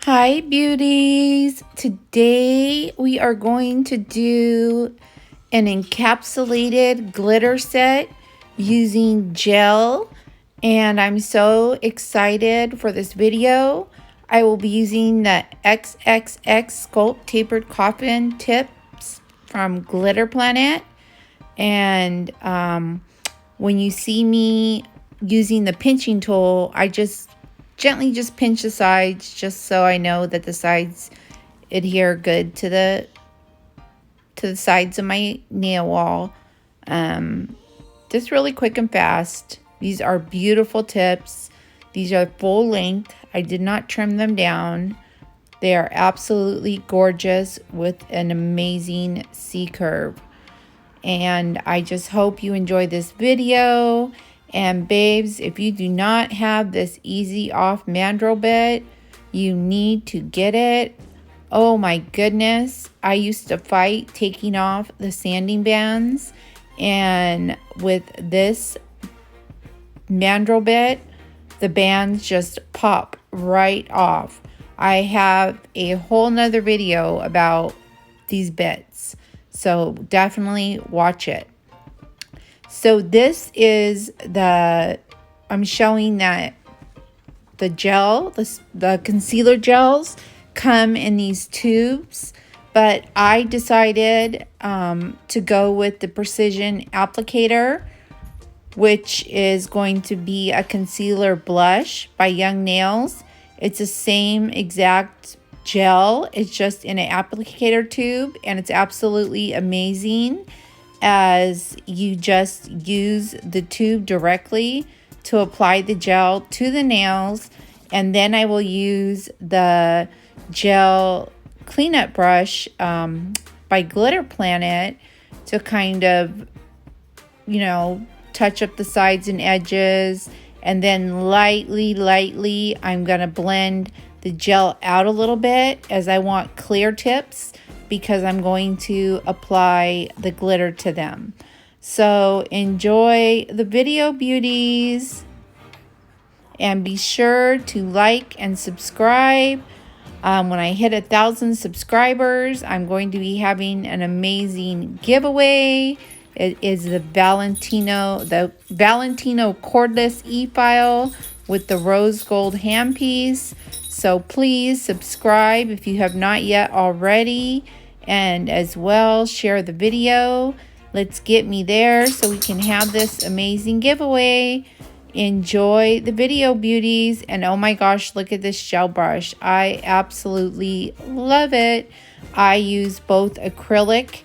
Hi beauties! Today we are going to do an encapsulated glitter set using gel, and I'm so excited for this video. I will be using the XXX Sculpt Tapered Coffin tips from Glitter Planet, and when you see me using the pinching tool, I just gently pinch the sides just so I know that the sides adhere good to the sides of my nail wall. Just really quick and fast. These are beautiful tips. These are full length. I did not trim them down. They are absolutely gorgeous with an amazing C curve. And I just hope you enjoy this video. And babes, if you do not have this easy off mandrel bit, you need to get it. Oh my goodness, I used to fight taking off the sanding bands, and with this mandrel bit, the bands just pop right off. I have a whole nother video about these bits, so definitely watch it. So this is I'm showing that the gel, the concealer gels come in these tubes, but I decided to go with the Precision Applicator, which is going to be a concealer blush by Young Nails. It's the same exact gel, it's just in an applicator tube, and it's absolutely amazing, as you just use the tube directly to apply the gel to the nails. And then I will use the gel cleanup brush by Glitter Planet to kind of, touch up the sides and edges. And then lightly, I'm going to blend the gel out a little bit, as I want clear tips, because I'm going to apply the glitter to them. So enjoy the video, beauties, and be sure to like and subscribe. When I hit 1,000 subscribers, I'm going to be having an amazing giveaway. It is the Valentino cordless e-file with the rose gold handpiece. So please subscribe if you have not yet already, and as well share the video. Let's get me there so we can have this amazing giveaway. Enjoy the video, beauties. And oh my gosh, look at this gel brush. I absolutely love it. I use both acrylic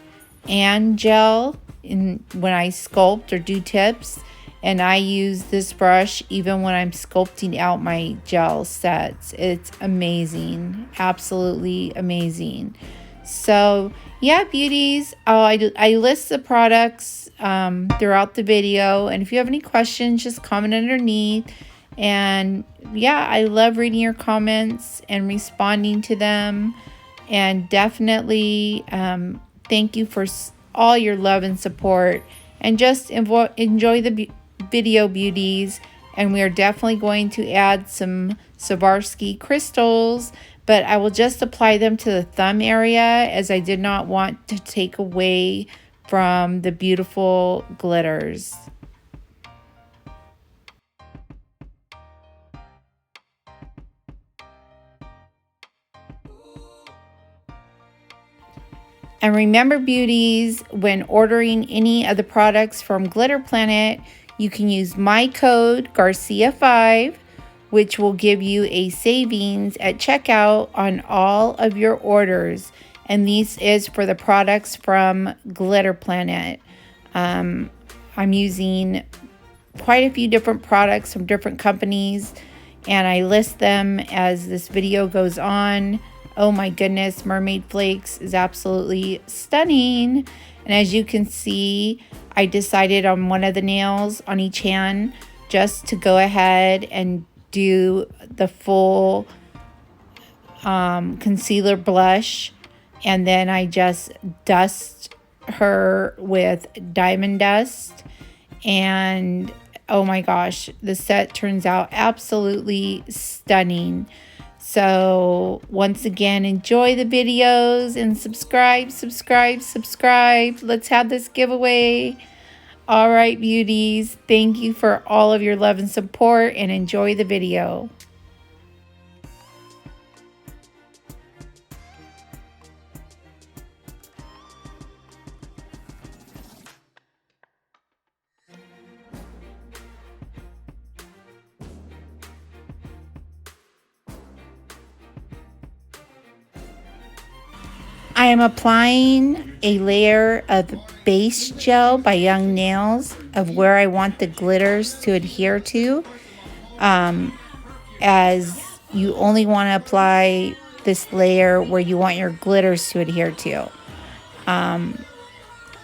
and gel when I sculpt or do tips, and I use this brush even when I'm sculpting out my gel sets. It's amazing, absolutely amazing. So yeah, beauties, I list the products throughout the video, and if you have any questions, just comment underneath. And yeah, I love reading your comments and responding to them, and definitely thank you for all your love and support, and just enjoy the video, beauties. And we are definitely going to add some Swarovski crystals, but I will just apply them to the thumb area, as I did not want to take away from the beautiful glitters. And remember, beauties, when ordering any of the products from Glitter Planet, you can use my code Garcia5, which will give you a savings at checkout on all of your orders. And this is for the products from Glitter Planet. I'm using quite a few different products from different companies, and I list them as this video goes on. Oh my goodness, Mermaid Flakes is absolutely stunning. And as you can see, I decided on one of the nails on each hand just to go ahead and do the full concealer blush. And then I just dust her with diamond dust. And oh my gosh, the set turns out absolutely stunning. So once again, enjoy the videos and subscribe. Let's have this giveaway. All right, beauties. Thank you for all of your love and support, and enjoy the video. I am applying a layer of base gel by Young Nails of where I want the glitters to adhere to, as you only want to apply this layer where you want your glitters to adhere to. And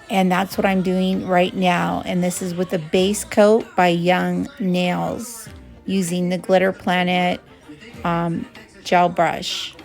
that's what I'm doing right now. And this is with a base coat by Young Nails using the Glitter Planet gel brush.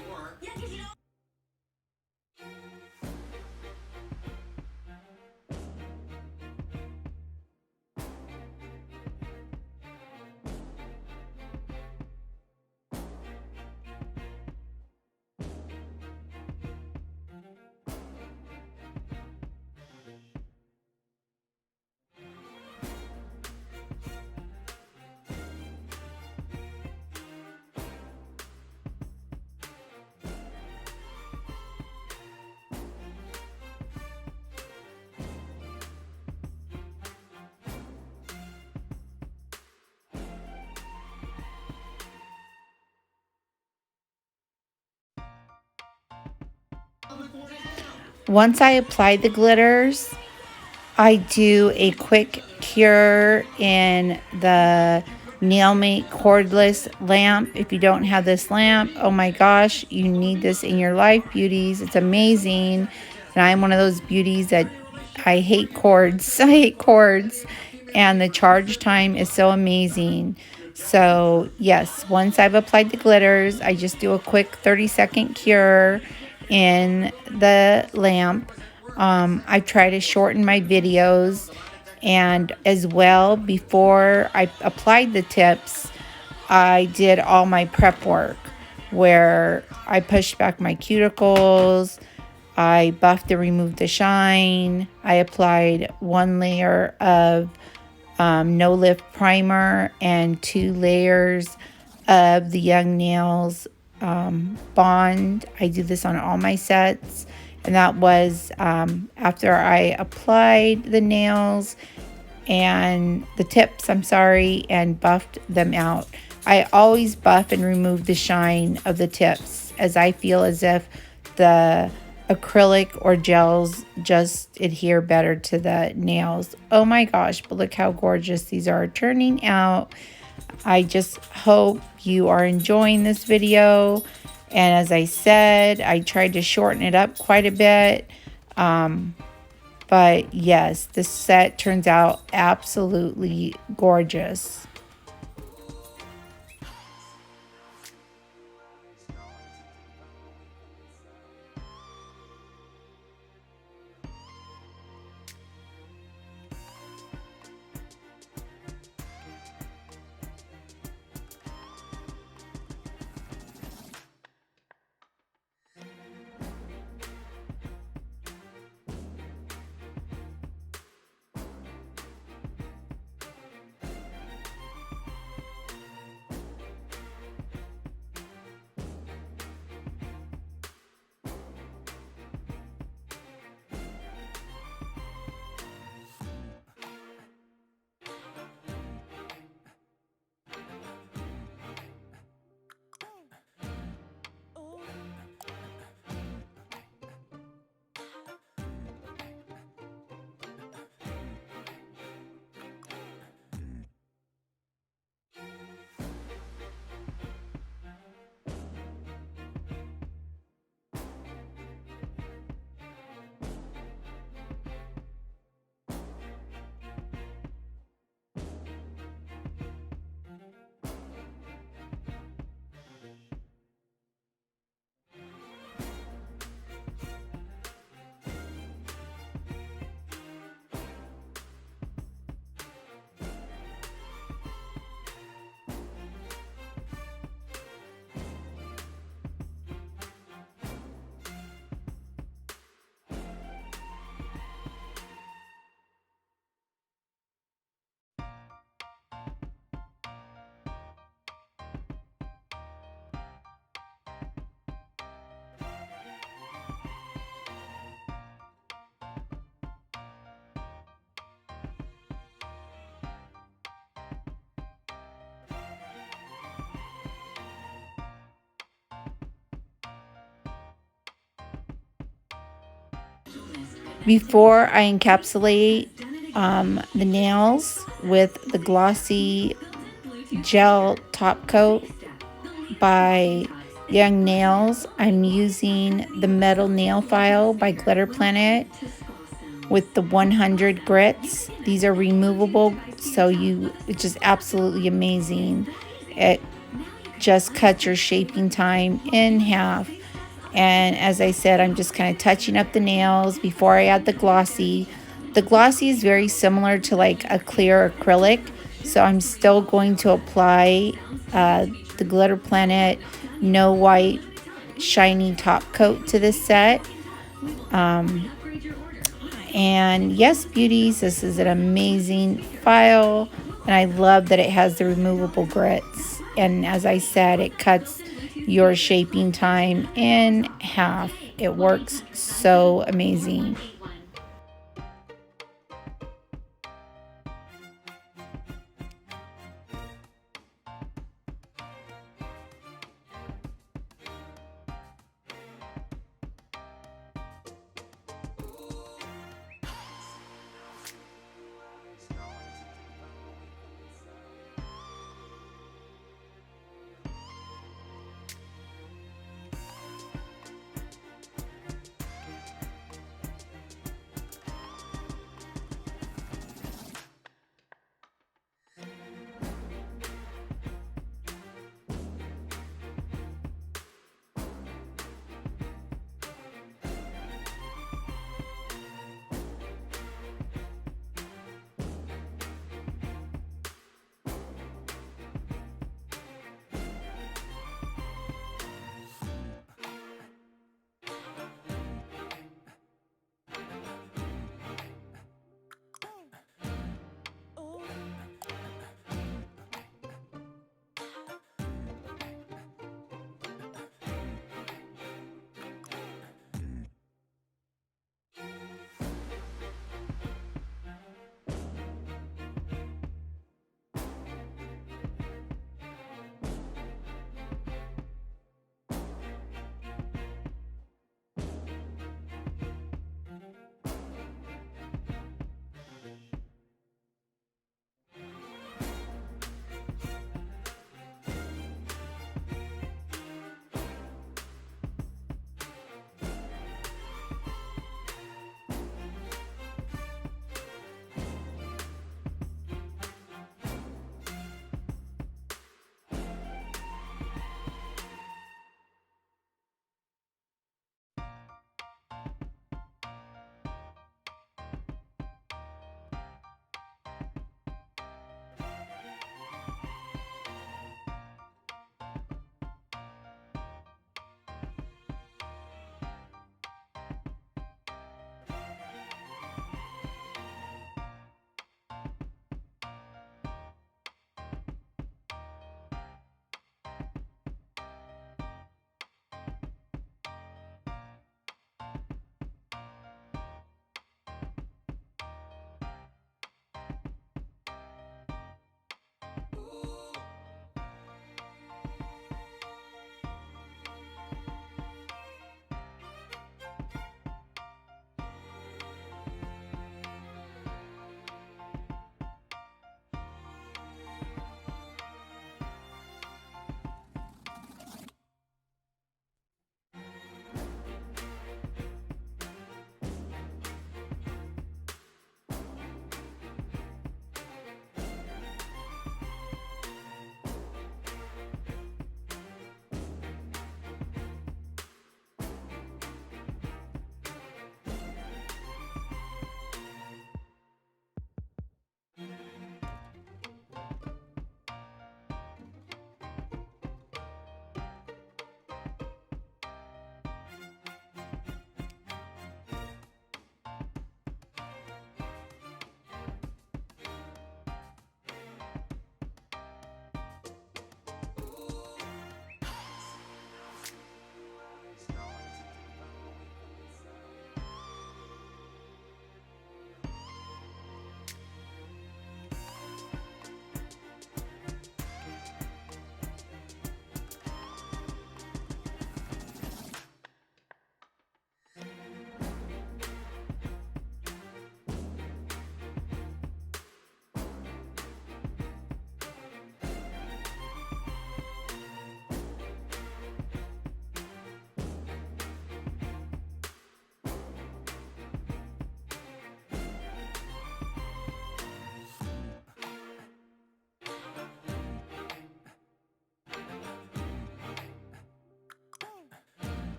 Once I apply the glitters, I do a quick cure in the Nailmate cordless lamp. If you don't have this lamp, oh my gosh, you need this in your life, beauties. It's amazing. And I'm one of those beauties that I hate cords. I hate cords. And the charge time is so amazing. So yes, once I've applied the glitters, I just do a quick 30-second cure in the lamp. I try to shorten my videos, and as well, before I applied the tips, I did all my prep work where I pushed back my cuticles, I buffed and removed the shine, I applied one layer of no lift primer and 2 layers of the Young Nails bond. I do this on all my sets, and that was after I applied the nails and the tips, and buffed them out. I always buff and remove the shine of the tips, as I feel as if the acrylic or gels just adhere better to the nails. Oh my gosh, but look how gorgeous these are turning out. I just hope you are enjoying this video. And as I said, I tried to shorten it up quite a bit. But yes, this set turns out absolutely gorgeous. Before I encapsulate the nails with the glossy gel top coat by Young Nails, I'm using the metal nail file by Glitter Planet with the 100 grits. These are removable, so it's just absolutely amazing. It just cuts your shaping time in half. And as I said, I'm just kind of touching up the nails before I add the glossy. The glossy is very similar to like a clear acrylic, so I'm still going to apply the Glitter Planet No White Shiny Top Coat to this set. And yes, beauties, this is an amazing file, and I love that it has the removable grits. And as I said, it cuts your shaping time in half. It works so amazing.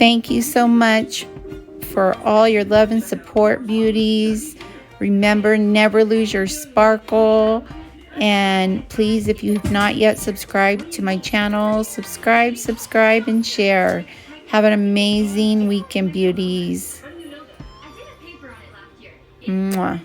Thank you so much for all your love and support, beauties. Remember, never lose your sparkle. And please, if you have not yet subscribed to my channel, subscribe, and share. Have an amazing weekend, beauties. Mwah.